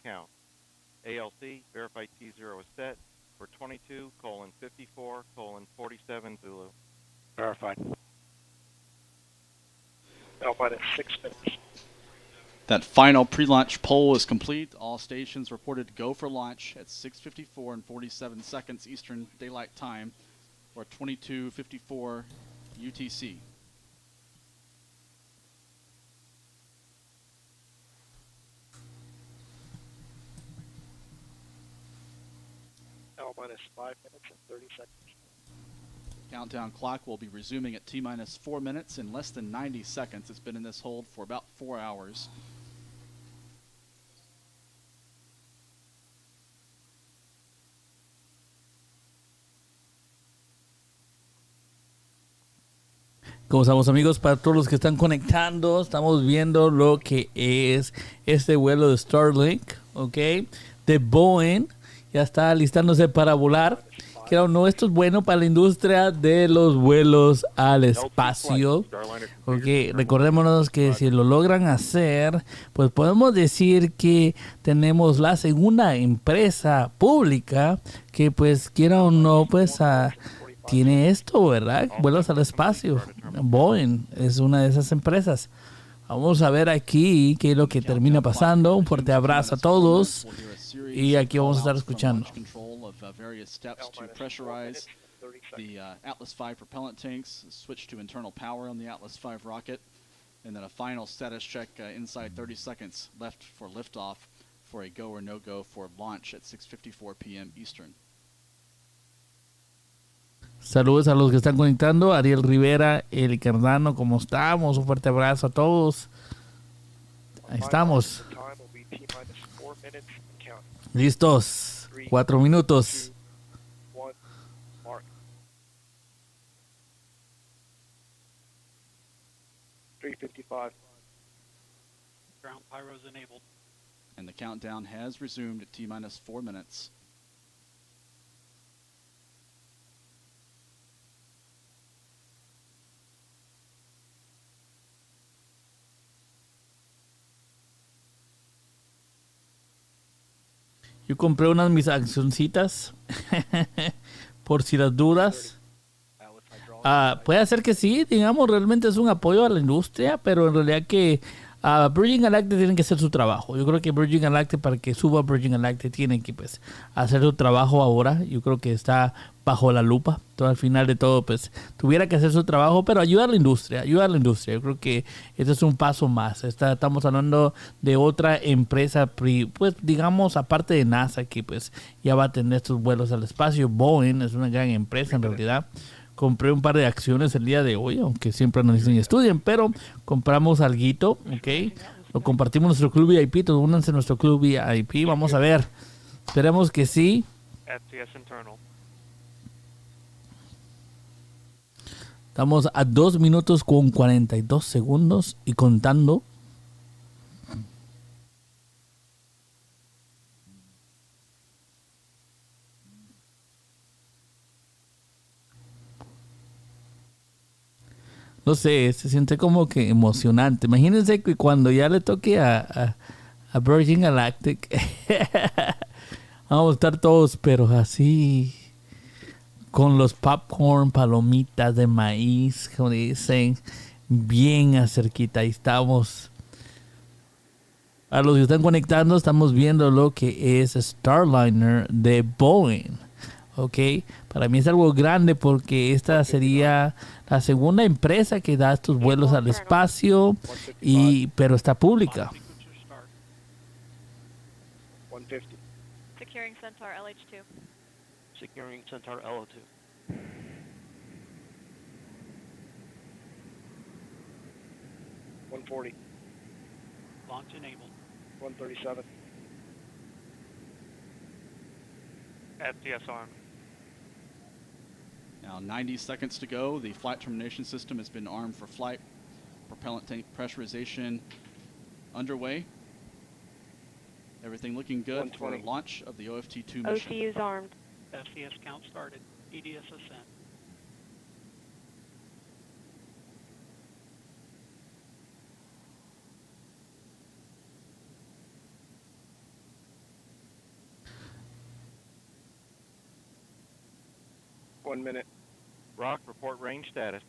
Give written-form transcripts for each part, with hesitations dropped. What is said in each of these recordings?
count. ALC, verified T0 is set for 22:54:47 Zulu. Verified. Now minus 6 minutes. That final pre-launch poll is complete. All stations reported to go for launch at 6:54 and 47 seconds Eastern Daylight Time, or 22:54 UTC. Now minus 5 minutes and 30 seconds. Countdown clock will be resuming at T-minus 4 minutes in less than 90 seconds. It's been in this hold for about 4 hours. ¿Cómo estamos, amigos? Para todos los que están conectando, estamos viendo lo que es este vuelo de Starlink, ¿ok? De Boeing, ya está alistándose para volar. Creo no, esto es bueno para la industria de los vuelos al espacio. Ok, recordémonos que si lo logran hacer, pues podemos decir que tenemos la segunda empresa pública que, pues, quiera o no, pues tiene esto, ¿verdad? Vuelos al espacio. Boeing es una de esas empresas. Vamos a ver aquí qué es lo que termina pasando. Un fuerte abrazo a todos. Y aquí vamos a estar escuchando. The Atlas V propellant tanks, switch to internal power on the Atlas V rocket, and then a final status check inside 30 seconds left for liftoff for a go or no-go for launch at 6:54 p.m. Eastern. Saludos a los que están conectando. Ariel Rivera, Eric Cardano, ¿cómo estamos? Un fuerte abrazo a todos. Ahí estamos. Listos. 4 minutos. 3:55. Ground pyros enabled. And the countdown has resumed at T-minus 4 minutes. Yo compré unas mis accioncitas por si las dudas. Puede ser que sí, digamos, realmente es un apoyo a la industria, pero en realidad que Virgin Galactic tienen que hacer su trabajo. Yo creo que Virgin Galactic, para que suba Virgin Galactic, tienen que, pues, hacer su trabajo ahora. Yo creo que está bajo la lupa. Todo al final de todo, pues, tuviera que hacer su trabajo, pero ayudar a la industria, Yo creo que este es un paso más. Estamos hablando de otra empresa, pues, digamos, aparte de NASA, que, pues, ya va a tener estos vuelos al espacio. Boeing es una gran empresa en realidad. Compré un par de acciones el día de hoy, aunque siempre analicen y estudian, pero compramos alguito, ¿ok? Lo compartimos en nuestro club VIP, todos únanse a nuestro club VIP, vamos a ver. Esperemos que sí. Estamos a 2 minutos con 42 segundos y contando. No sé, se siente como que emocionante. Imagínense que cuando ya le toque a Virgin Galactic, vamos a estar todos, pero así, con los popcorn, palomitas de maíz, como dicen, bien acerquita. Ahí estamos. A los que están conectando, estamos viendo lo que es Starliner de Boeing. Ok, para mí es algo grande porque esta sería la segunda empresa que da estos vuelos al espacio, pero está pública. 150. Securing Centaur LH2. Securing Centaur LO2. 140. Launch enabled. 137. STS armed. Now 90 seconds to go. The flight termination system has been armed for flight. Propellant tank pressurization underway. Everything looking good for launch of the OFT-2 mission. OCU's armed. SCS count started. EDS ascent. 1 minute. Rock, report range status.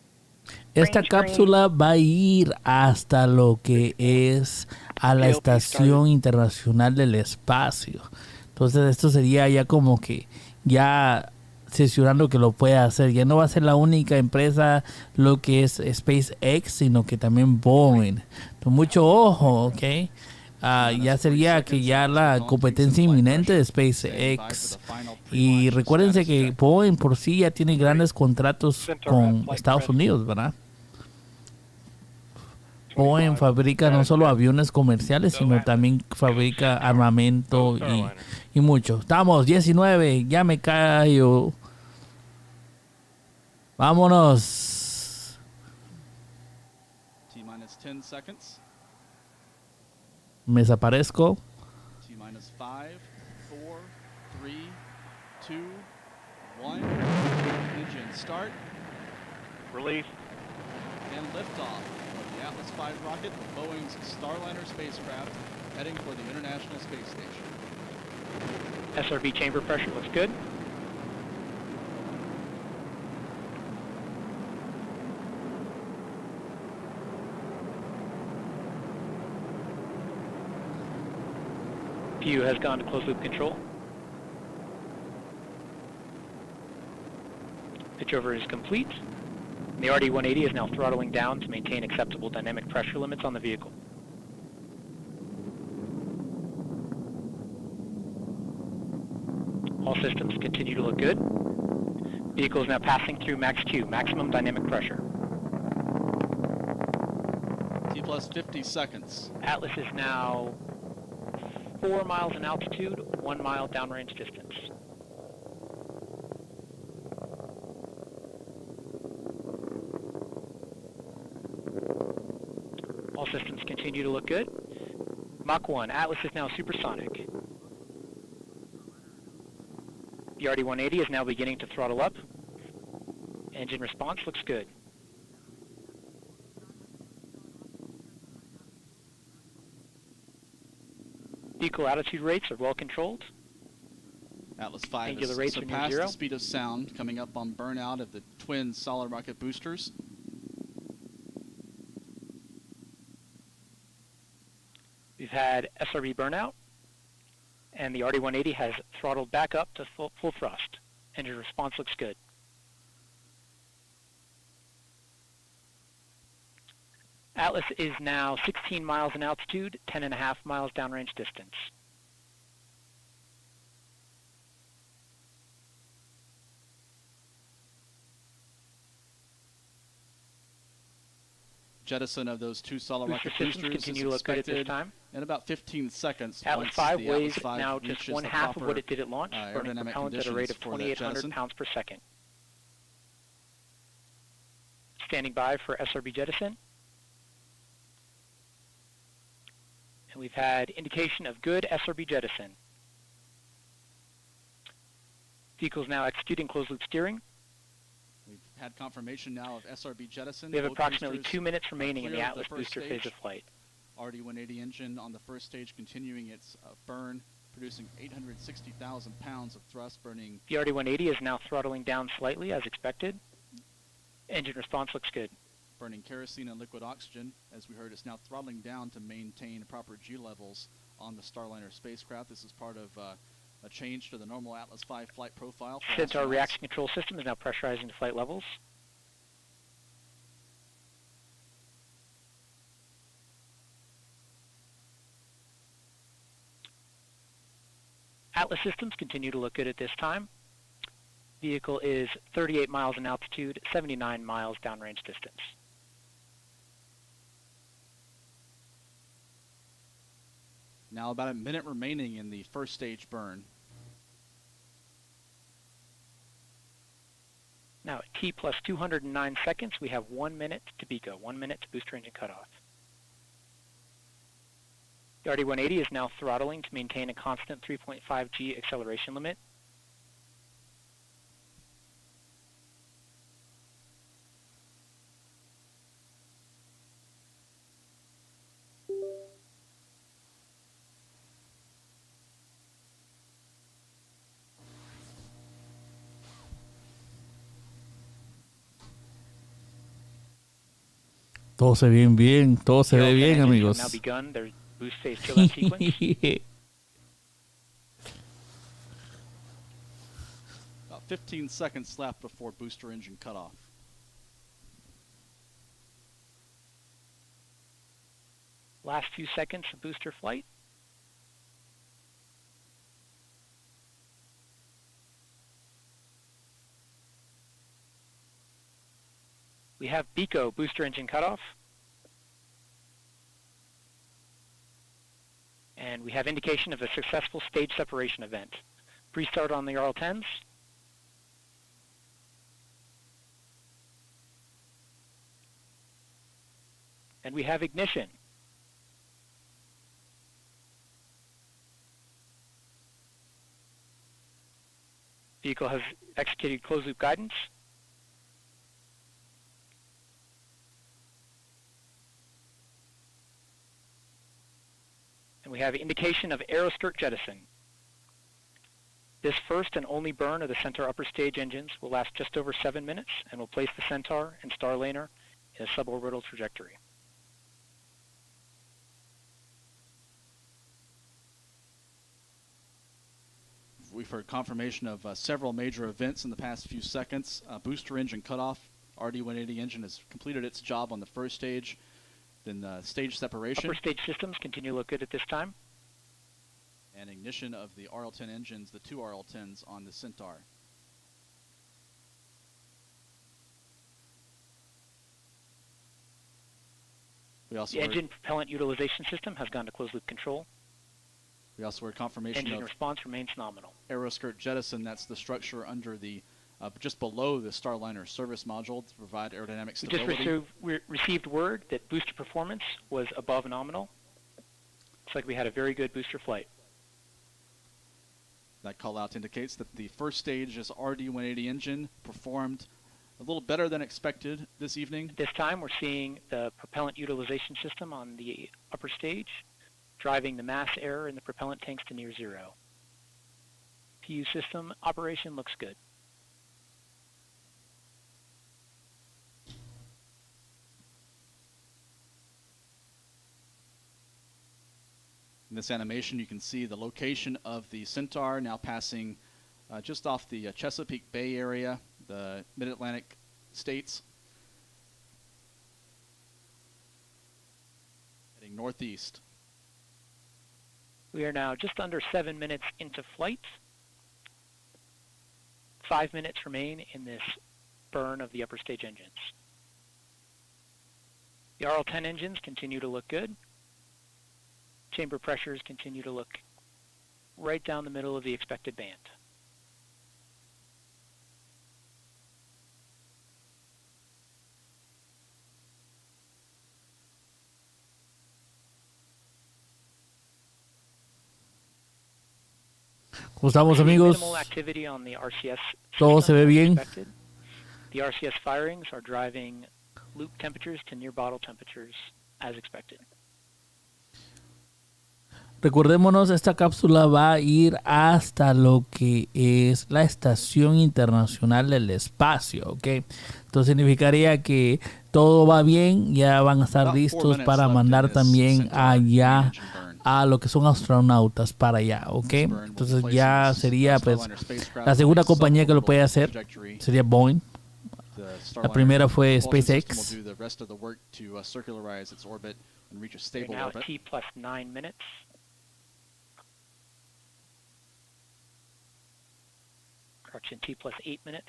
Esta Range cápsula va a ir hasta lo que es a la PLP Estación started. Internacional del Espacio. Entonces esto sería ya como que ya sesionando que lo pueda hacer. Ya no va a ser la única empresa lo que es SpaceX, sino que también Boeing. Entonces, mucho ojo, ¿ok? Ya sería que ya la competencia inminente de SpaceX. Y recuérdense que Boeing por sí ya tiene grandes contratos con Estados Unidos, ¿verdad? Boeing fabrica no solo aviones comerciales, sino también fabrica armamento y mucho. Estamos 19, ya me callo. Vámonos. T-minus 10 seconds. Me desaparezco. T-minus 5, 4, 3, 2, 1. Engine start Release. and liftoff of the Atlas V rocket, the Boeing's Starliner spacecraft, heading for the International Space Station. SRB chamber pressure looks good. PU has gone to closed loop control. Pitch over is complete. The RD-180 is now throttling down to maintain acceptable dynamic pressure limits on the vehicle. All systems continue to look good. Vehicle is now passing through max Q, maximum dynamic pressure. T plus 50 seconds. Atlas is now 4 miles in altitude, 1 mile downrange distance. All systems continue to look good. Mach 1, Atlas is now supersonic. The RD-180 is now beginning to throttle up. Engine response looks good. Vehicle altitude rates are well controlled. Atlas V Angular has rates are near surpassed zero. the speed of sound, coming up on burnout of the twin solid rocket boosters. We've had SRB burnout, and the RD-180 has throttled back up to full thrust. Engine response looks good. Atlas is now 16 miles in altitude, 10.5 miles downrange distance. Jettison of those two solid Booster rocket systems boosters continue is to look good at this expected time. in about 15 seconds. Atlas once 5 the weighs Atlas V now just reaches one the half of proper what it did at launch, burning aerodynamic propellant at a rate of conditions for that 2,800 jettison. pounds per second. Standing by for SRB jettison. And we've had indication of good SRB jettison. Vehicle is now executing closed-loop steering. We've had confirmation now of SRB jettison. We have Both approximately boosters 2 minutes remaining in the clear of Atlas first booster phase stage. of flight. RD-180 engine on the first stage continuing its burn, producing 860,000 pounds of thrust, burning The RD-180 is now throttling down slightly as expected. Engine response looks good. burning kerosene and liquid oxygen. As we heard, it's now throttling down to maintain proper G levels on the Starliner spacecraft. This is part of a change to the normal Atlas V flight profile. For Centaur astronauts. reaction control system is now pressurizing to flight levels. Atlas systems continue to look good at this time. Vehicle is 38 miles in altitude, 79 miles downrange distance. Now about a minute remaining in the first stage burn. Now at T plus 209 seconds, we have 1 minute to BECO, 1 minute to booster engine cutoff. The RD-180 is now throttling to maintain a constant 3.5 G acceleration limit. Todo se ve bien, todo se The ve RL10 bien, engines amigos. have now begun their boost phase tail-out sequence. About 15 seconds left before booster engine cutoff. Last few seconds of booster flight. We have BECO, booster engine cutoff. And we have indication of a successful stage separation event. Pre-start on the RL10s. And we have ignition. Vehicle has executed closed loop guidance. And we have indication of aeroskirt jettison. This first and only burn of the Centaur upper stage engines will last just over 7 minutes and will place the Centaur and Starliner in a suborbital trajectory. We've heard confirmation of several major events in the past few seconds. Booster engine cutoff. RD-180 engine has completed its job on the first stage. Then stage separation. Upper stage systems continue to look good at this time. And ignition of the RL-10 engines, the two RL-10s on the Centaur. We also The engine propellant utilization system has gone to closed loop control. We also heard confirmation Engine of response remains nominal. aeroskirt jettison. That's the structure under the, just below the Starliner service module to provide aerodynamic We just stability. received word that booster performance was above nominal. Looks like we had a very good booster flight. That call out indicates that the first stage's RD-180 engine performed a little better than expected this evening. At this time, we're seeing the propellant utilization system on the upper stage, driving the mass error in the propellant tanks to near zero. PU system operation looks good. In this animation, you can see the location of the Centaur now passing just off the Chesapeake Bay area, the mid-Atlantic states, heading northeast. We are now just under 7 minutes into flight. 5 minutes remain in this burn of the upper stage engines. The RL-10 engines continue to look good. Chamber pressures continue to look right down the middle of the expected band. ¿Cómo estamos, amigos? Minimal activity on the RCS Todo se ve system as bien. expected. The RCS firings are driving loop temperatures to near bottle temperatures as expected. Recordémonos, esta cápsula va a ir hasta lo que es la Estación Internacional del Espacio, ¿ok? Entonces significaría que todo va bien, ya van a estar About 4 listos minutes para left mandar in this también Centaur allá engine burn. a lo que son astronautas para allá, ¿ok? This burn will Entonces place ya this, sería pues Starliner spacecraft la segunda on a compañía que lo puede suborbital hacer trajectory. sería Boeing. The La Starliner primera fue propulsion system SpaceX. will do the rest of the work to circularize its orbit and reach a We're stable now orbit. at T plus 9 minutes. Correction, T plus 8 minutes.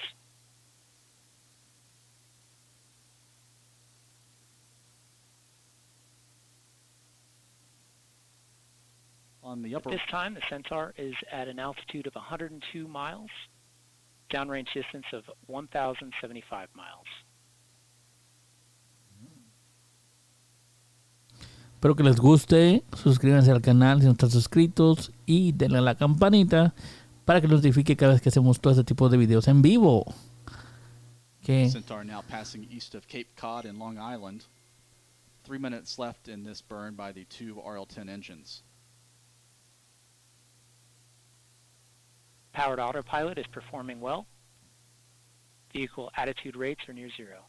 On the At upper this time, the Centaur is at an altitude of 102 miles, downrange distance of 1,075 miles. Espero que les guste, suscríbanse al canal si no están suscritos y denle a la campanita para que los notifique cada vez que hacemos todo este tipo de videos en vivo. Okay. Centaur now passing east of Cape Cod in Long Island. 3 minutes left in this burn by the two RL-10 engines. Powered autopilot is performing well. Vehicle attitude rates are near zero.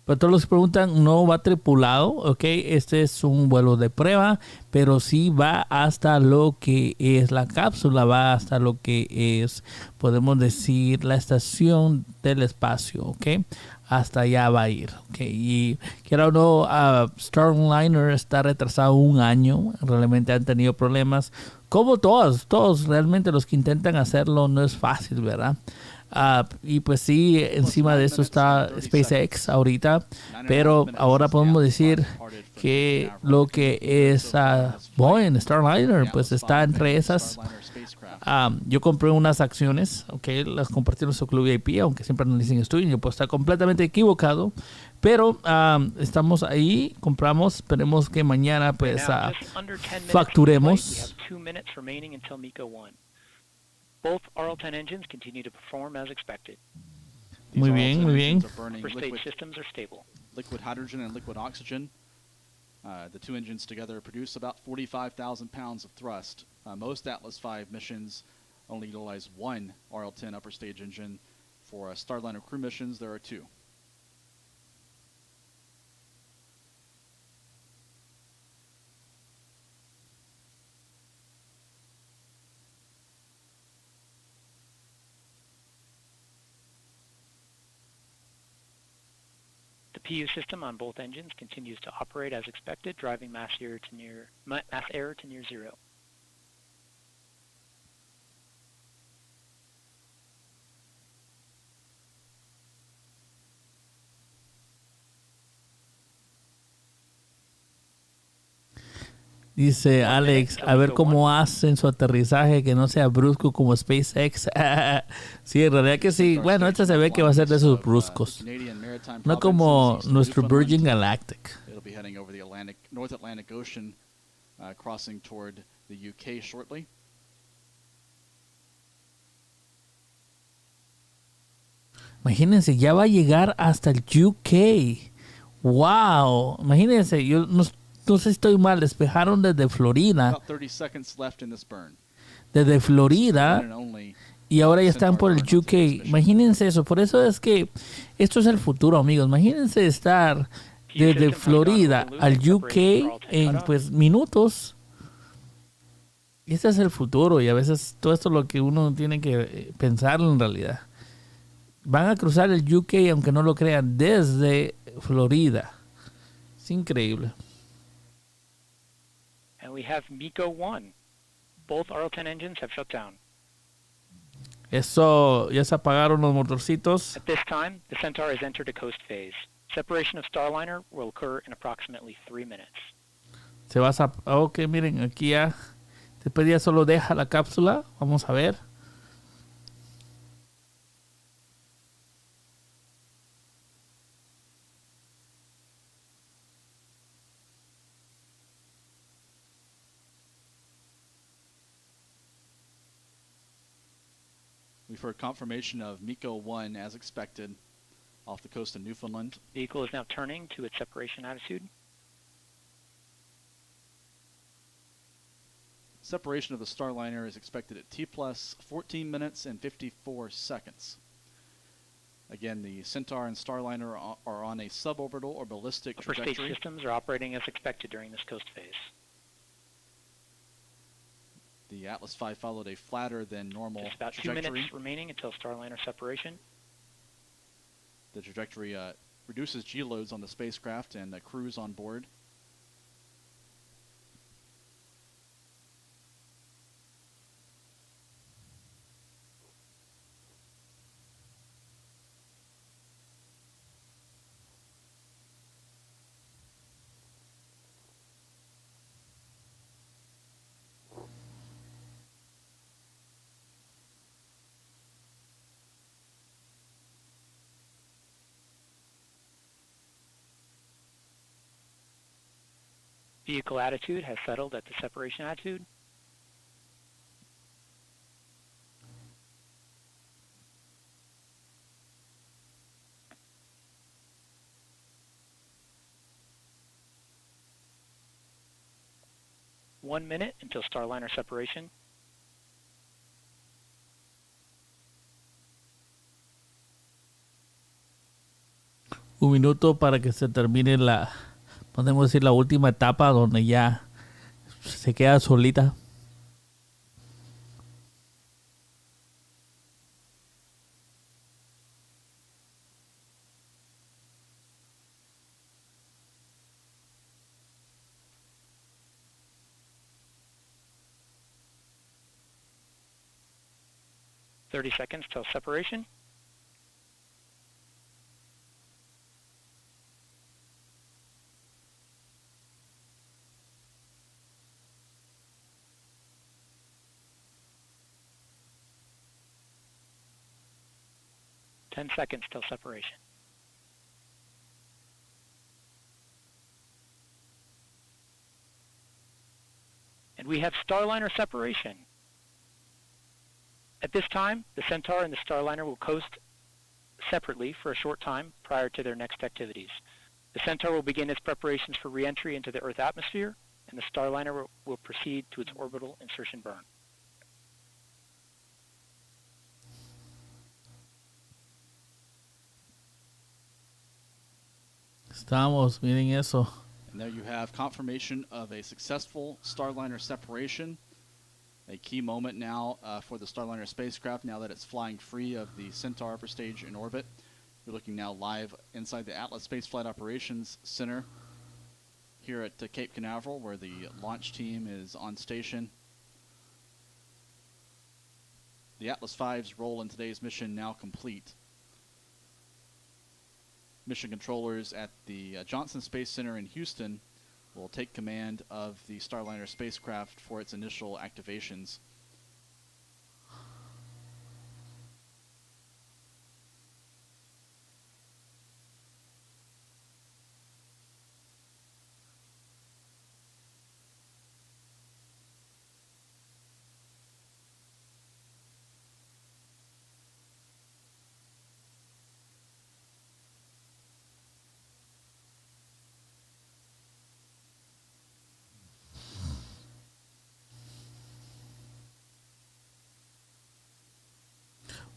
Para todos los que preguntan, no va tripulado, ¿ok? Este es un vuelo de prueba, pero sí va hasta lo que es la cápsula, va hasta lo que es, podemos decir, la estación del espacio, ¿ok? Hasta allá va a ir, ¿ok? Y quiero o no, Starliner está retrasado un año, realmente han tenido problemas, como todos realmente los que intentan hacerlo no es fácil, ¿verdad? Y pues sí, encima de eso está SpaceX ahorita, pero ahora podemos decir que lo que es Boeing, Starliner, pues está entre esas. Yo compré unas acciones, okay, las compartí en nuestro club VIP, aunque siempre nos dicen estoy, yo puedo estar completamente equivocado, pero estamos ahí, compramos, esperemos que mañana pues facturemos. Both RL-10 engines continue to perform as expected. Muy bien, muy bien. Upper stage systems are stable. Liquid hydrogen and liquid oxygen. The two engines together produce about 45,000 pounds of thrust. Most Atlas V missions only utilize one RL-10 upper stage engine. For Starliner crew missions, there are two. The PU system on both engines continues to operate as expected, driving mass error to near zero. Dice Alex, a ver cómo hacen su aterrizaje que no sea brusco como SpaceX. Sí, en realidad que sí. Bueno, este se ve que va a ser de esos bruscos. No como nuestro Virgin Galactic. It'll be heading over the North Atlantic Ocean, crossing toward the UK shortly. Imagínense, ya va a llegar hasta el UK. Wow. Imagínense, yo no sé si estoy mal, despejaron desde Florida. About 30 seconds left in this burn. Desde Florida. Y ahora ya están por el UK. Imagínense eso. Por eso es que esto es el futuro, amigos. Imagínense estar desde Florida al UK en pues minutos. Este es el futuro. Y a veces todo esto es lo que uno tiene que pensar en realidad. Van a cruzar el UK, aunque no lo crean, desde Florida. Es increíble. And we have MECO 1. Both RL-10 engines have shut down. Eso, ya se apagaron los motorcitos. At this time, the Centaur has entered a coast phase. Separation of Starliner will occur in approximately 3 minutes. Se va a... Ok, miren, aquí ya... Después ya solo deja la cápsula. Vamos a ver. We've heard confirmation of MECO 1 as expected off the coast of Newfoundland. The vehicle is now turning to its separation attitude. Separation of the Starliner is expected at T plus 14 minutes and 54 seconds. Again, the Centaur and Starliner are on a suborbital or ballistic trajectory. Upper stage systems are operating as expected during this coast phase. The Atlas V followed a flatter than normal Just about trajectory. 2 minutes remaining until Starliner separation. The trajectory reduces G loads on the spacecraft and the crews on board. Vehicle attitude has settled at the separation attitude. One minute until Starliner separation. un minuto para que se termine la, podemos decir, la última etapa donde ya se queda solita. Thirty seconds till separation. Ten seconds till separation. And we have Starliner separation. At this time, the Centaur and the Starliner will coast separately for a short time prior to their next activities. The Centaur will begin its preparations for re-entry into the Earth atmosphere, and the Starliner will proceed to its orbital insertion burn. Estamos, miren eso. And there you have confirmation of a successful Starliner separation. A key moment now for the Starliner spacecraft now that it's flying free of the Centaur upper stage in orbit. You're looking now live inside the Atlas Space Flight Operations Center here at Cape Canaveral, where the launch team is on station. The Atlas V's role in today's mission now complete. Mission controllers at the Johnson Space Center in Houston will take command of the Starliner spacecraft for its initial activations.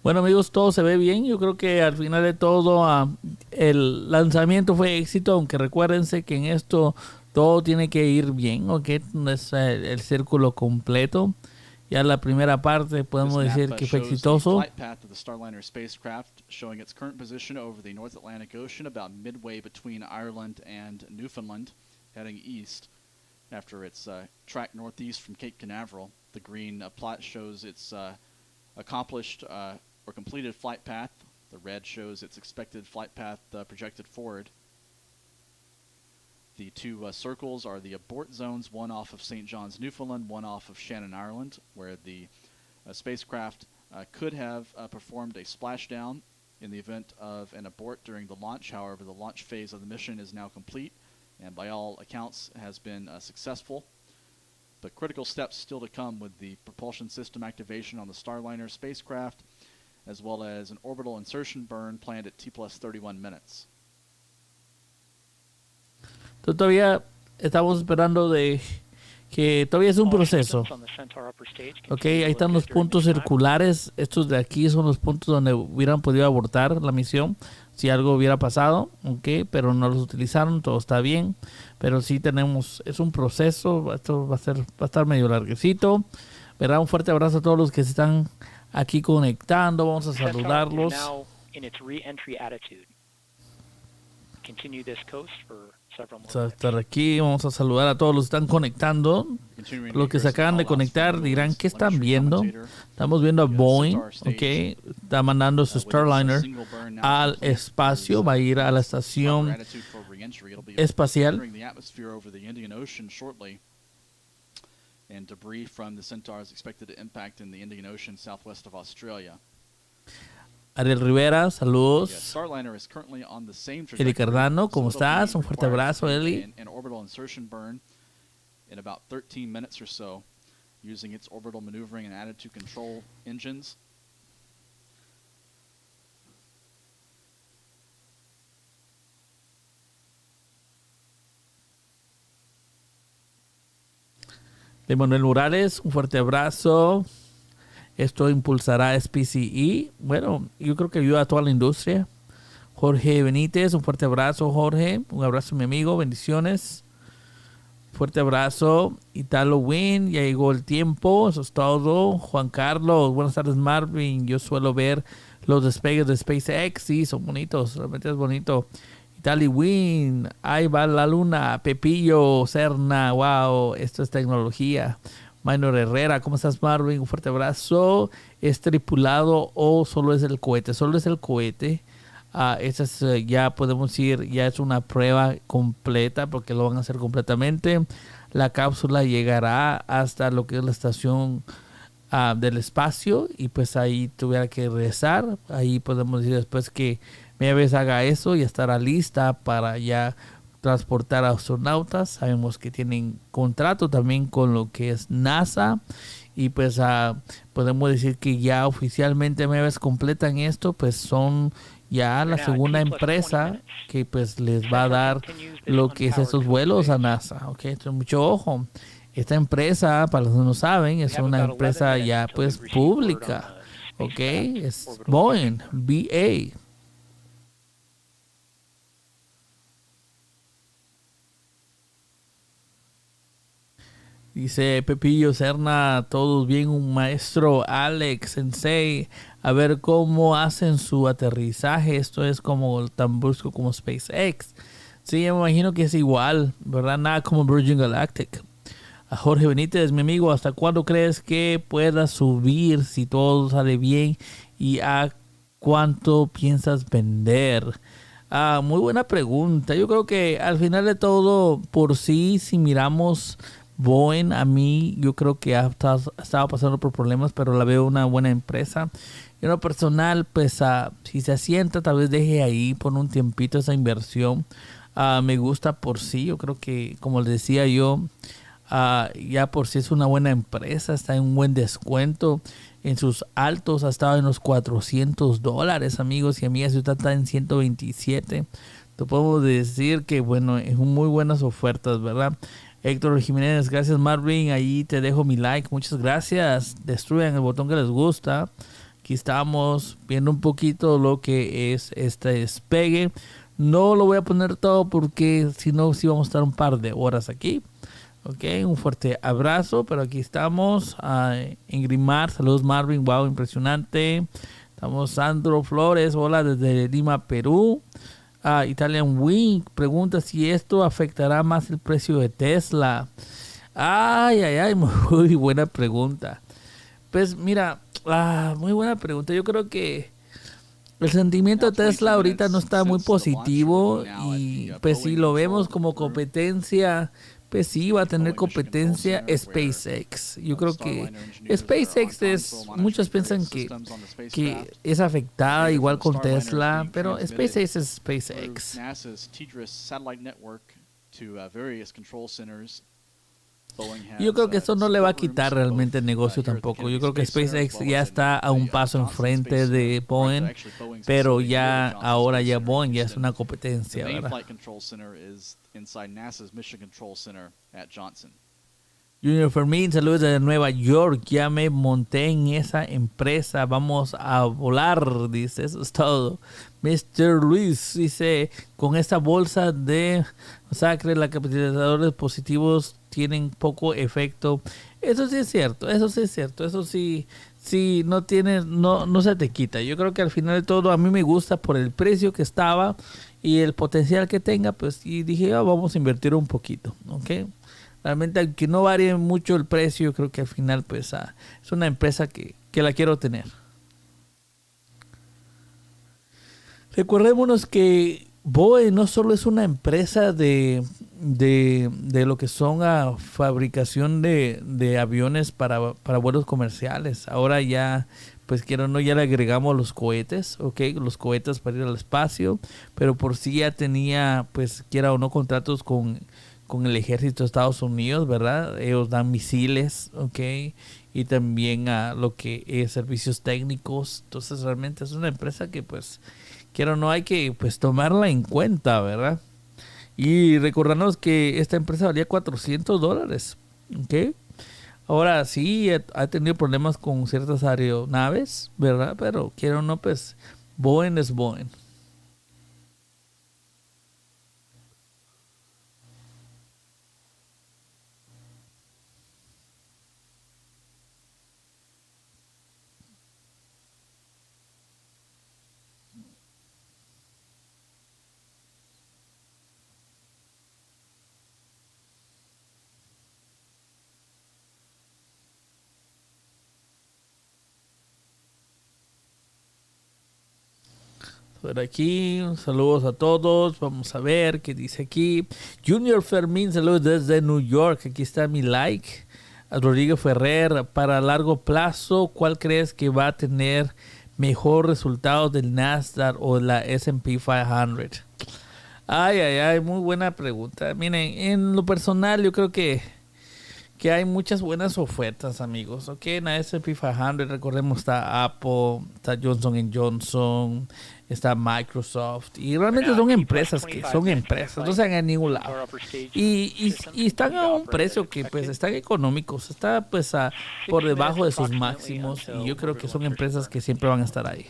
Bueno amigos, todo se ve bien. Yo creo que al final de todo el lanzamiento fue éxito, aunque recuérdense que en esto todo tiene que ir bien, ¿ok? No es el círculo completo. Ya la primera parte podemos decir que fue exitoso. Flight path of the Starliner spacecraft, showing its current position over the North Atlantic Ocean, about midway between Ireland and Newfoundland, heading east. After its track northeast from Cape Canaveral, the green plot shows its accomplished or completed flight path. The red shows its expected flight path projected forward. The two circles are the abort zones, one off of St. John's, Newfoundland, one off of Shannon, Ireland, where the spacecraft could have performed a splashdown in the event of an abort during the launch. However, the launch phase of the mission is now complete and by all accounts has been successful. But critical steps still to come with the propulsion system activation on the Starliner spacecraft, as well as an orbital insertion burn planned at T+31 minutes. Todavía estamos esperando de que todavía es un proceso. Ok, ahí están los puntos circulares. Estos de aquí son los puntos donde hubieran podido abortar la misión si algo hubiera pasado, ok, pero no los utilizaron, todo está bien. Pero sí tenemos, es un proceso, esto va a estar medio larguecito. ¿Verdad? Un fuerte abrazo a todos los que se están aquí conectando, vamos a saludarlos. Vamos a estar aquí, vamos a saludar a todos los que están conectando. Los que se acaban de conectar dirán, ¿qué están viendo? Estamos viendo a Boeing, ok, está mandando su Starliner al espacio, va a ir a la estación espacial. And debris from the Centaur is expected to impact in the Indian Ocean southwest of Australia. Ariel Rivera, saludos. Starliner is currently on the same Eli Cardano, ¿cómo estás? Un fuerte abrazo, Eli. An orbital insertion burn in about 13 minutes or so, using its orbital maneuvering and attitude control engines. De Manuel Morales, un fuerte abrazo. Esto impulsará SPCE. Bueno, yo creo que ayuda a toda la industria. Jorge Benítez, un fuerte abrazo, Jorge. Un abrazo, mi amigo. Bendiciones. Fuerte abrazo. Italo Win, ya llegó el tiempo. Eso es todo. Juan Carlos, buenas tardes, Marvin. yo suelo ver los despegues de SpaceX. Sí, son bonitos. Realmente es bonito. Itali Win, ahí va la luna. Pepillo, Serna, wow, esto es tecnología. Minor Herrera, ¿cómo estás, Marvin? Un fuerte abrazo. ¿Es tripulado o solo es el cohete? Solo es el cohete. Esa es, ya podemos decir, ya es una prueba completa porque lo van a hacer completamente. La cápsula llegará hasta lo que es la estación del espacio y pues ahí tuviera que regresar. Ahí podemos decir después que media vez haga eso y estará lista para ya transportar a astronautas. Sabemos que tienen contrato también con lo que es NASA y pues podemos decir que ya oficialmente media vez completan esto, pues son ya la segunda empresa que pues les va a dar lo que es esos vuelos a NASA. Ok, entonces mucho ojo. Esta empresa, para los que no saben, es una empresa ya pues pública. Ok, es Boeing, BA. Dice Pepillo Serna, todos bien, un maestro Alex Sensei, a ver cómo hacen su aterrizaje. Esto es como tan brusco como SpaceX. Sí, me imagino que es igual, ¿verdad? Nada como Virgin Galactic. A Jorge Benítez, mi amigo, ¿hasta cuándo crees que pueda subir si todo sale bien? ¿Y a cuánto piensas vender? Muy buena pregunta. Yo creo que al final de todo, por sí, si miramos Boeing, a mí yo creo que ha estado pasando por problemas, pero la veo una buena empresa. Y en lo personal, pues si se asienta, tal vez deje ahí por un tiempito esa inversión. Me gusta por sí. Yo creo que, como les decía yo, ya por sí es una buena empresa. Está en un buen descuento. En sus altos ha estado en los $400, amigos y amigas. Ahorita está en 127. Te podemos decir que, bueno, es muy buenas ofertas, ¿verdad? Héctor Jiménez, gracias, Marvin. Ahí te dejo mi like. Muchas gracias. Destruyan el botón que les gusta. Aquí estamos viendo un poquito lo que es este despegue. No lo voy a poner todo porque si no, sí vamos a estar un par de horas aquí. Ok, un fuerte abrazo. Pero aquí estamos. Engrimar, saludos, Marvin. Wow, impresionante. Estamos Sandro Flores. Hola desde Lima, Perú. Italian Wing pregunta si esto afectará más el precio de Tesla. Ay, muy buena pregunta. Pues mira, muy buena pregunta. Yo creo que el sentimiento de Tesla ahorita no está muy positivo y pues si lo vemos como competencia, pues sí va a tener competencia SpaceX. Yo creo que SpaceX muchos piensan que es afectada igual con Tesla, pero SpaceX es SpaceX. Yo creo que eso no le va a quitar realmente el negocio tampoco. Yo creo que SpaceX ya está a un paso enfrente de Boeing, pero ya ahora ya Boeing ya es una competencia, ¿verdad? Junior Fermín, saludos desde Nueva York. Ya me monté en esa empresa. Vamos a volar, dice. Eso es todo. Mr. Luis dice, con esta bolsa de masacre, los capitalizadores positivos tienen poco efecto. Eso sí es cierto. Eso sí, no tienes, no se te quita. Yo creo que al final de todo a mí me gusta por el precio que estaba y el potencial que tenga, pues, y dije, vamos a invertir un poquito, ¿ok? Realmente, aunque no varíe mucho el precio, yo creo que al final, pues, es una empresa que la quiero tener. Recordémonos que Boeing no solo es una empresa de lo que son fabricación de aviones para vuelos comerciales. Ahora ya, pues quiero o no, ya le agregamos los cohetes, ¿ok? Los cohetes para ir al espacio, pero por sí ya tenía, pues quiera o no, contratos con el ejército de Estados Unidos, ¿verdad? Ellos dan misiles, ¿ok? Y también lo que es servicios técnicos. Entonces realmente es una empresa que, pues, quiero o no, hay que, pues, tomarla en cuenta, ¿verdad? Y recordarnos que esta empresa valía $400, ¿ok? Ahora sí, ha tenido problemas con ciertas aeronaves, ¿verdad? Pero quiero o no, pues, Boeing es Boeing. ver aquí. Saludos a todos. Vamos a ver qué dice aquí. Junior Fermín, saludos desde New York. Aquí está mi like. A Rodrigo Ferrer, para largo plazo, ¿cuál crees que va a tener mejor resultado del Nasdaq o la S&P 500? Ay, muy buena pregunta. Miren, en lo personal yo creo que hay muchas buenas ofertas, amigos. Ok, en la S&P 500, recordemos, está Apple, está Johnson Johnson, está Microsoft. Y realmente son empresas no se van a ningún lado. Y están a un precio que pues están económicos, está pues por debajo de sus máximos. Y yo creo que son empresas que siempre van a estar ahí.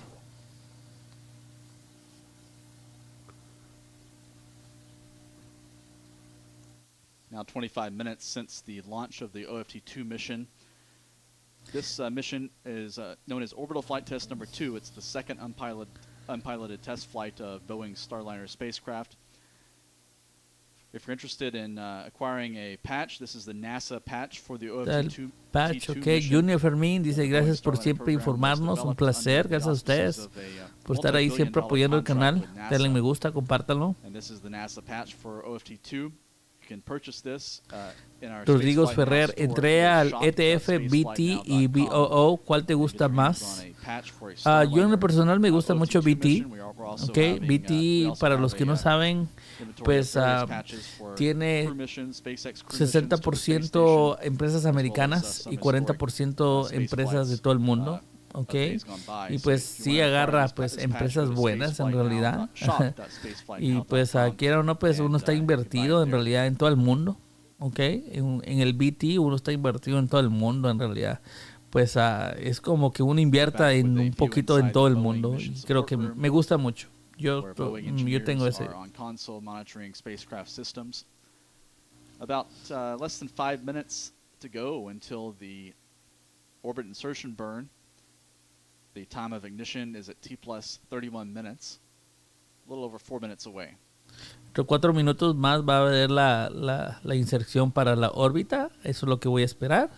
Now 25 minutes since the launch of the OFT-2 mission. This mission is known as Orbital Flight Test Number 2. It's the second unpiloted test flight of Boeing's Starliner spacecraft. If you're interested in acquiring a patch, this is the NASA patch for the OFT-2 patch, ok. Junior Fermín dice gracias por siempre informarnos, un placer, gracias a ustedes por estar ahí siempre apoyando el canal. Denle me gusta, compártanlo. And this is the NASA patch for OFT-2. Rodrigo Ferrer, entré al ETF, BT y BOO. ¿Cuál te gusta más? Yo en lo personal me gusta mucho BT. Okay, BT, para los que no saben, pues tiene 60% empresas americanas y 40% empresas de todo el mundo. Ok, y pues sí agarra pues empresas buenas en realidad. Y pues quiera o no, pues uno está invertido en realidad en todo el mundo. Ok, en el BT uno está invertido en todo el mundo en realidad. Pues es como que uno invierta en un poquito en todo el mundo. Y creo que me gusta mucho. Yo tengo ese. About less than 5 minutes to go until the orbit insertion burn. The time of ignition is at T plus 31 minutes, a little over 4 minutes away. Entre 4 minutos más va a haber la inserción para la órbita. Eso es lo que voy a esperar.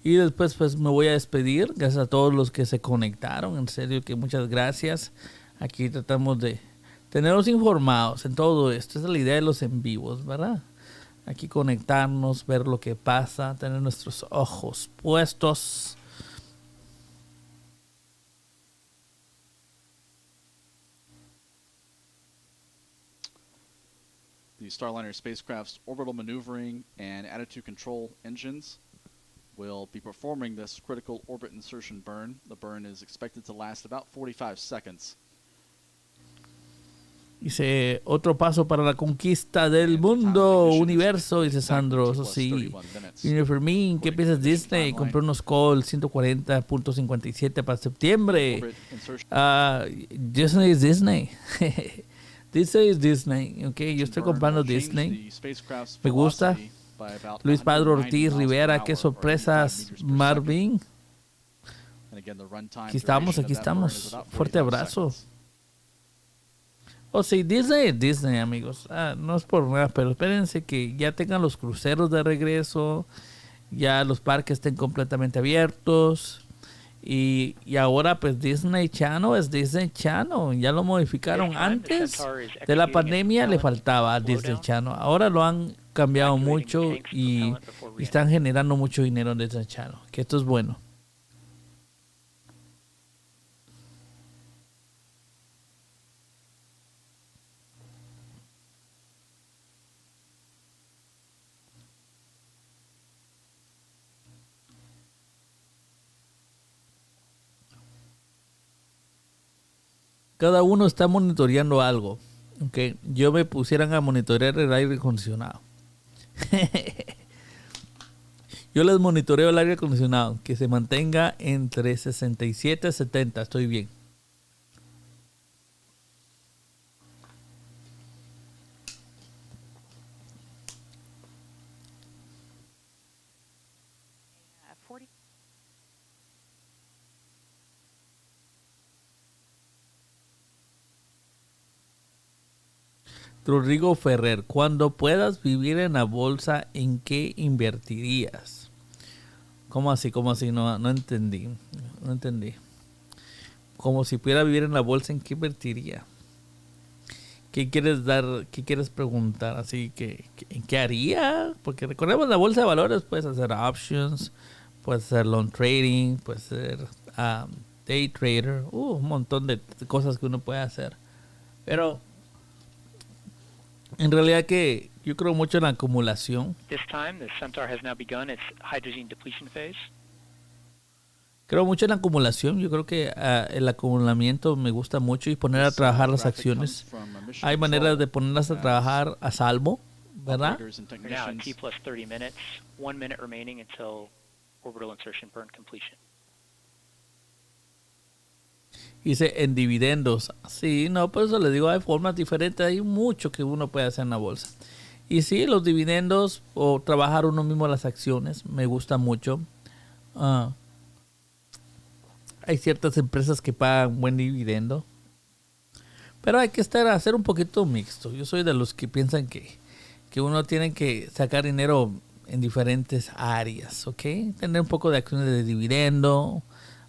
Y después pues me voy a despedir. Gracias a todos los que se conectaron. En serio que muchas gracias. Aquí tratamos de tenerlos informados en todo esto. Esa es la idea de los en vivos, ¿verdad? Aquí conectarnos, ver lo que pasa, tener nuestros ojos puestos. The Starliner spacecraft's orbital maneuvering and attitude control engines will be performing this critical orbit insertion burn. The burn is expected to last about 45 seconds. Dice, otro paso para la conquista del mundo, universo, dice Sandro, eso sí. Junior Fermín, ¿qué piensas de Disney? Compré unos call 140.57 para septiembre. Disney es Disney. Disney es Disney, ok, yo estoy comprando Disney. Me gusta. Luis Padre Ortiz Rivera, qué sorpresas, Marvin. Aquí estamos. Fuerte abrazo. Oh, sí, Disney es Disney, amigos. No es por nada, pero espérense que ya tengan los cruceros de regreso, ya los parques estén completamente abiertos. Y ahora pues Disney Channel es Disney Channel. Ya lo modificaron. Antes de la pandemia le faltaba a Disney Channel. Ahora lo han cambiado mucho y están generando mucho dinero en Disney Channel. Que esto es bueno. Cada uno está monitoreando algo. Okay. Yo me pusieran a monitorear el aire acondicionado. Yo les monitoreo el aire acondicionado. Que se mantenga entre 67 y 70. Estoy bien. Rodrigo Ferrer, cuando puedas vivir en la bolsa, ¿en qué invertirías? ¿Cómo así? No entendí. Como si pudiera vivir en la bolsa, ¿en qué invertiría? ¿Qué quieres dar, qué quieres preguntar? Así que, ¿qué haría? Porque recordemos la bolsa de valores, puedes hacer options, puedes hacer long trading, puedes hacer day trader, un montón de cosas que uno puede hacer. Pero en realidad que yo creo mucho en la acumulación. This time, the Centaur has now begun its hydrogen depletion phase. Creo mucho en la acumulación. Yo creo que el acumulamiento me gusta mucho y poner a trabajar las acciones. Hay maneras de ponerlas a trabajar a salvo, ¿verdad? We're now at T plus 30 minutes, 1 minute remaining until orbital insertion burn completion. Dice en dividendos. Sí, no, por eso les digo, hay formas diferentes. Hay mucho que uno puede hacer en la bolsa. Y sí, los dividendos o trabajar uno mismo las acciones me gusta mucho. Hay ciertas empresas que pagan buen dividendo. Pero hay que hacer un poquito mixto. Yo soy de los que piensan que uno tiene que sacar dinero en diferentes áreas, ¿ok? Tener un poco de acciones de dividendo,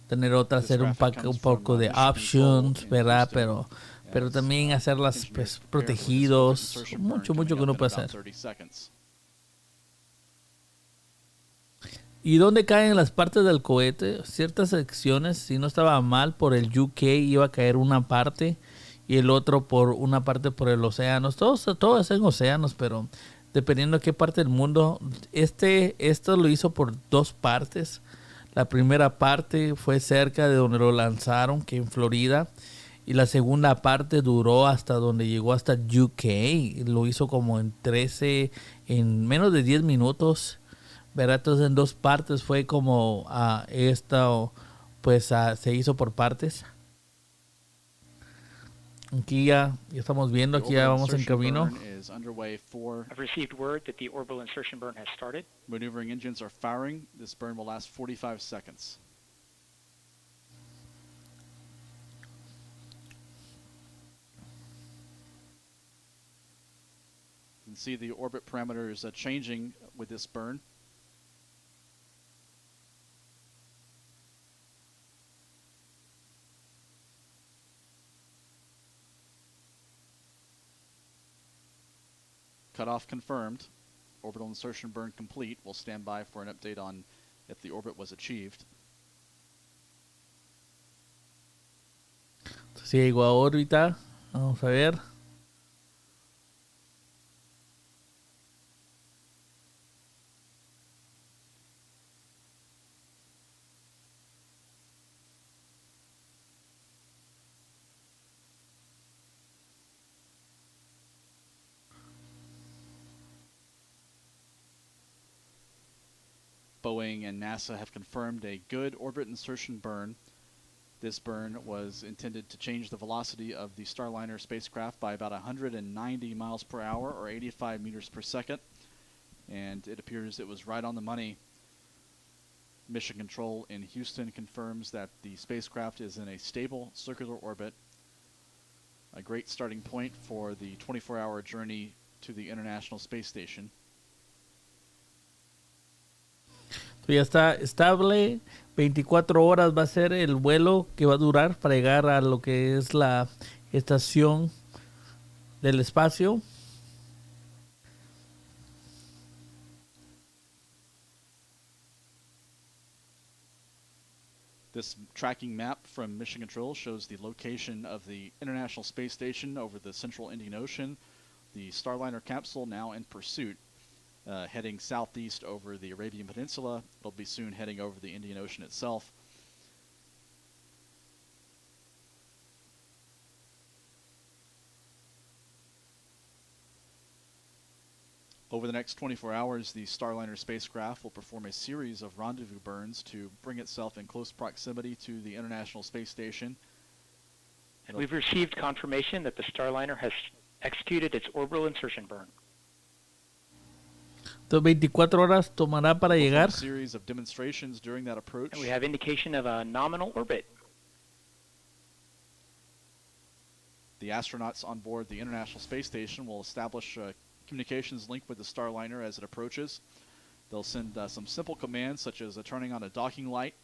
tener otras, hacer un poco de options, ¿verdad? Pero también hacerlas pues, protegidos. Mucho que uno puede hacer. ¿Y dónde caen las partes del cohete? Ciertas secciones, si no estaba mal, por el UK iba a caer una parte y el otro por una parte por el océano. Todos en océanos, pero dependiendo de qué parte del mundo. Esto lo hizo por dos partes. La primera parte fue cerca de donde lo lanzaron, que en Florida. Y la segunda parte duró hasta donde llegó, hasta UK. Lo hizo como en menos de 10 minutos. ¿Verdad? Entonces en dos partes fue como esto, pues se hizo por partes. Aquí ya estamos viendo, aquí ya vamos en camino. I've received word that the orbital insertion burn has started. Maneuvering engines are firing. This burn will last 45 seconds. You can see the orbit parameters changing with this burn. Cutoff confirmed. Orbital insertion burn complete. We'll stand by for an update on if the orbit was achieved. Si llegó a órbita, vamos a ver. Boeing and NASA have confirmed a good orbit insertion burn. This burn was intended to change the velocity of the Starliner spacecraft by about 190 miles per hour or 85 meters per second. And it appears it was right on the money. Mission Control in Houston confirms that the spacecraft is in a stable circular orbit. A great starting point for the 24-hour journey to the International Space Station. Ya está estable, 24 horas va a ser el vuelo que va a durar para llegar a lo que es la estación del espacio. This tracking map from Mission Control shows the location of the International Space Station over the central Indian Ocean. The Starliner capsule now in pursuit. Heading southeast over the Arabian Peninsula. It'll be soon heading over the Indian Ocean itself. Over the next 24 hours, the Starliner spacecraft will perform a series of rendezvous burns to bring itself in close proximity to the International Space Station. And we've received confirmation that the Starliner has executed its orbital insertion burn. 24 horas tomará para llegar. A series of demonstrations during that approach. And we have indication of a nominal orbit. The astronauts on board the International Space Station will establish a communications link with the Starliner as it approaches. They'll send some simple commands such as turning on a docking light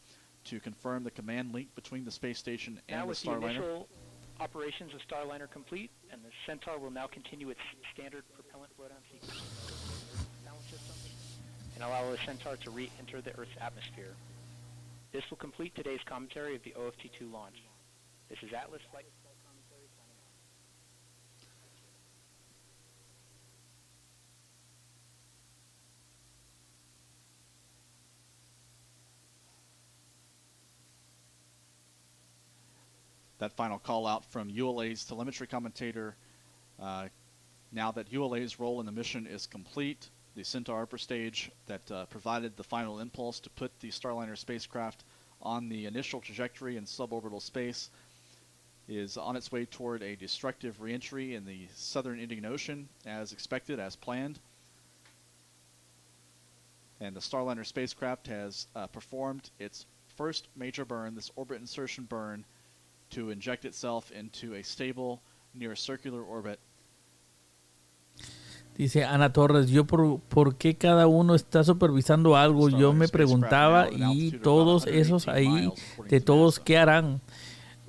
to confirm the command link between the space station and the Starliner. Operations of Starliner complete, and the Centaur will now continue its standard propellant blowdown sequence balance system and allow the Centaur to re-enter the Earth's atmosphere. This will complete today's commentary of the OFT-2 launch. This is Atlas Flight Commentary signing off. That final call out from ULA's telemetry commentator. Now that ULA's role in the mission is complete, the Centaur upper stage that provided the final impulse to put the Starliner spacecraft on the initial trajectory in suborbital space is on its way toward a destructive reentry in the southern Indian Ocean, as expected, as planned. And the Starliner spacecraft has performed its first major burn, this orbit insertion burn, to inject itself into a stable, near circular orbit. Dice Ana Torres, yo por qué cada uno está supervisando algo, yo me preguntaba, y todos esos ahí, de todos, ¿qué harán?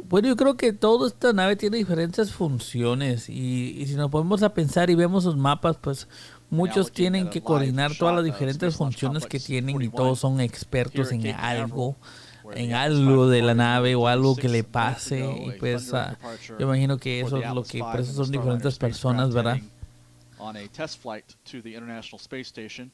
Bueno, yo creo que toda esta nave tiene diferentes funciones, y si nos ponemos a pensar y vemos los mapas, pues muchos tienen que coordinar todas las diferentes funciones que tienen, y todos son expertos en algo de la nave o algo que le pase, y pues yo imagino que eso es lo que, por eso son diferentes personas, ¿verdad? On a test flight to the International Space Station.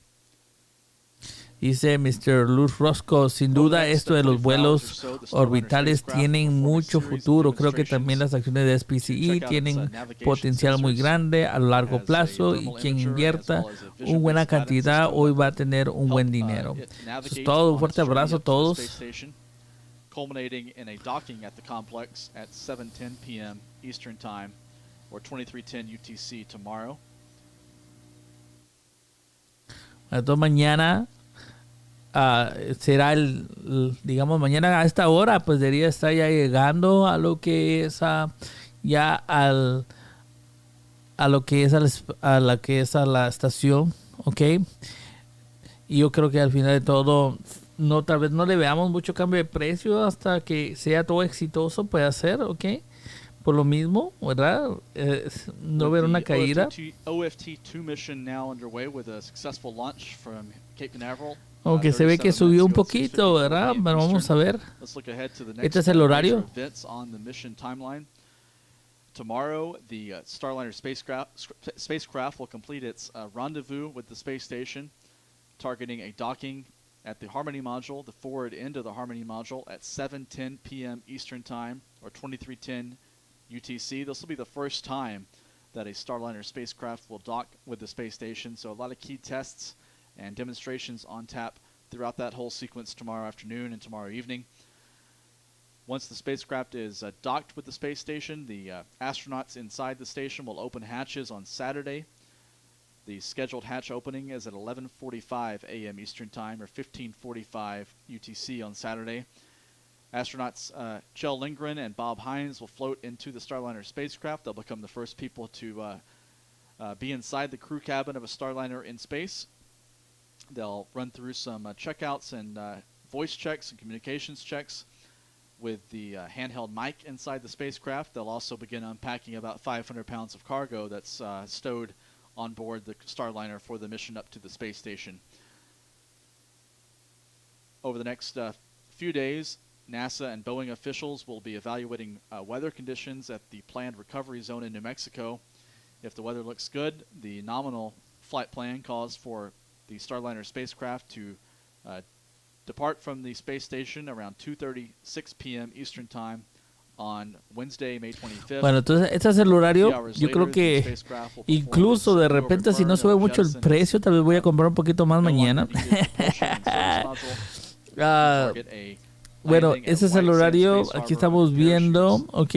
Dice Mr. Luz Roscoe, sin duda esto de los vuelos orbitales tienen mucho futuro. Creo que también las acciones de SPCE tienen potencial muy grande a largo plazo, y quien invierta una buena cantidad hoy va a tener un buen dinero. Eso es todo, un fuerte abrazo a todos. Culminating in a docking at the complex at 7:10 p.m. Eastern Time or 23:10 UTC tomorrow. Entonces mañana será digamos, mañana a esta hora, pues debería estar ya llegando a lo que es ya a lo que es a la estación, ¿ok? Y yo creo que al final de todo, tal vez no le veamos mucho cambio de precio hasta que sea todo exitoso, puede ser, ¿ok? Por lo mismo, ¿verdad? No ver una caída. OFT-2 mission now underway with a successful launch from Cape Canaveral. Aunque se ve que subió un poquito, ¿verdad? Pero vamos a ver. Este es el horario. Tomorrow, the Starliner spacecraft will complete its rendezvous with the space station, targeting a docking at the Harmony module, the forward end of the Harmony module, at 7:10 p.m. Eastern Time or 23:10 UTC. This will be the first time that a Starliner spacecraft will dock with the space station, so a lot of key tests and demonstrations on tap throughout that whole sequence tomorrow afternoon and tomorrow evening. Once the spacecraft is docked with the space station, the astronauts inside the station will open hatches on Saturday. The scheduled hatch opening is at 11:45 a.m. Eastern Time or 15:45 UTC on Saturday. Astronauts Kjell Lindgren and Bob Hines will float into the Starliner spacecraft. They'll become the first people to be inside the crew cabin of a Starliner in space. They'll run through some checkouts and voice checks and communications checks with the handheld mic inside the spacecraft. They'll also begin unpacking about 500 pounds of cargo that's stowed on board the Starliner for the mission up to the space station. Over the next few days, NASA and Boeing officials will be evaluating weather conditions at the planned recovery zone in New Mexico. If the weather looks good, the nominal flight plan calls for the Starliner spacecraft to depart from the space station around 2:36 p.m. Eastern Time on Wednesday, May 25th. Bueno, entonces este es el horario. Yo creo que incluso de repente, si no sube mucho el precio, tal vez voy a comprar un poquito más mañana. Bueno, ese es el horario. Aquí estamos viendo, ok.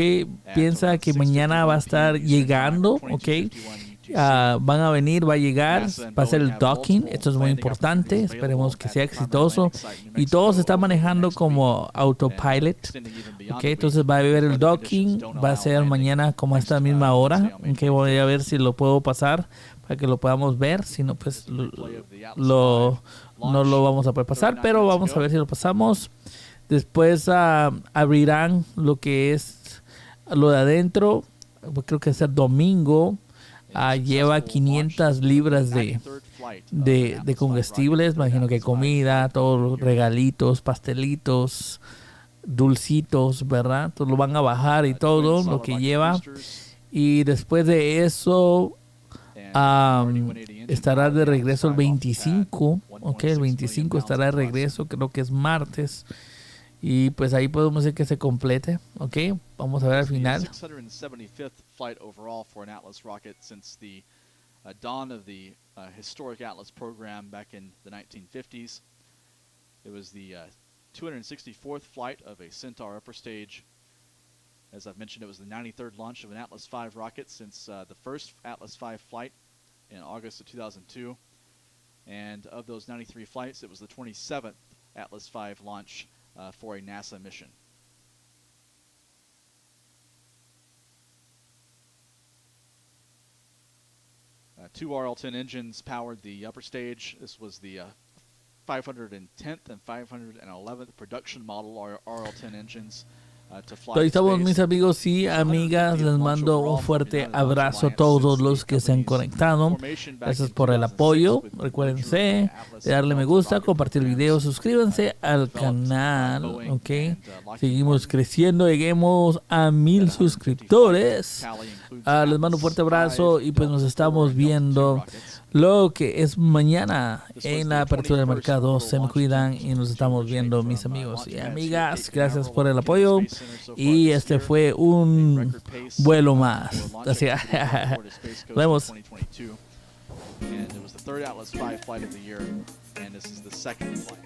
Piensa que mañana va a estar llegando, ok. Van a venir, va a llegar, va a ser el docking. Esto es muy importante. Esperemos que sea exitoso. Y todo se está manejando como autopilot, ok. Entonces va a haber el docking. Va a ser mañana como a esta misma hora, ok. Voy a ver si lo puedo pasar para que lo podamos ver. Si no, pues no lo vamos a poder pasar, pero vamos a ver si lo pasamos. Después abrirán lo que es lo de adentro, creo que es el domingo, lleva 500 libras de combustibles, imagino que comida, todos los regalitos, pastelitos, dulcitos, ¿verdad? Entonces lo van a bajar y todo lo que lleva. Y después de eso estará de regreso el 25, ok, el 25 estará de regreso, creo que es martes. Y pues ahí podemos decir que se complete, ok, vamos a ver al final. 675th flight overall for an Atlas rocket since the dawn of the historic Atlas program back in the 1950s. It was the 264th flight of a Centaur upper stage. As I've mentioned, it was the 93rd launch of an Atlas V rocket since the first Atlas V flight in August of 2002. And of those 93 flights, it was the 27th Atlas V launch for a NASA mission. Two RL-10 engines powered the upper stage. This was the 510th and 511th production model RL-10 engines. Ahí estamos, mis amigos y amigas, les mando un fuerte abrazo a todos los que se han conectado. Gracias por el apoyo. Recuérdense de darle me gusta, compartir el video, suscríbanse al canal, ok. Seguimos creciendo, lleguemos a 1000 suscriptores. Les mando un fuerte abrazo y pues nos estamos viendo lo que es mañana en la apertura de mercado. Se me cuidan y nos estamos viendo, mis amigos y amigas. Gracias por el apoyo. Y este fue un vuelo más. Así, nos vemos. And it was the third Atlas V flight of the year, and this is the second flight.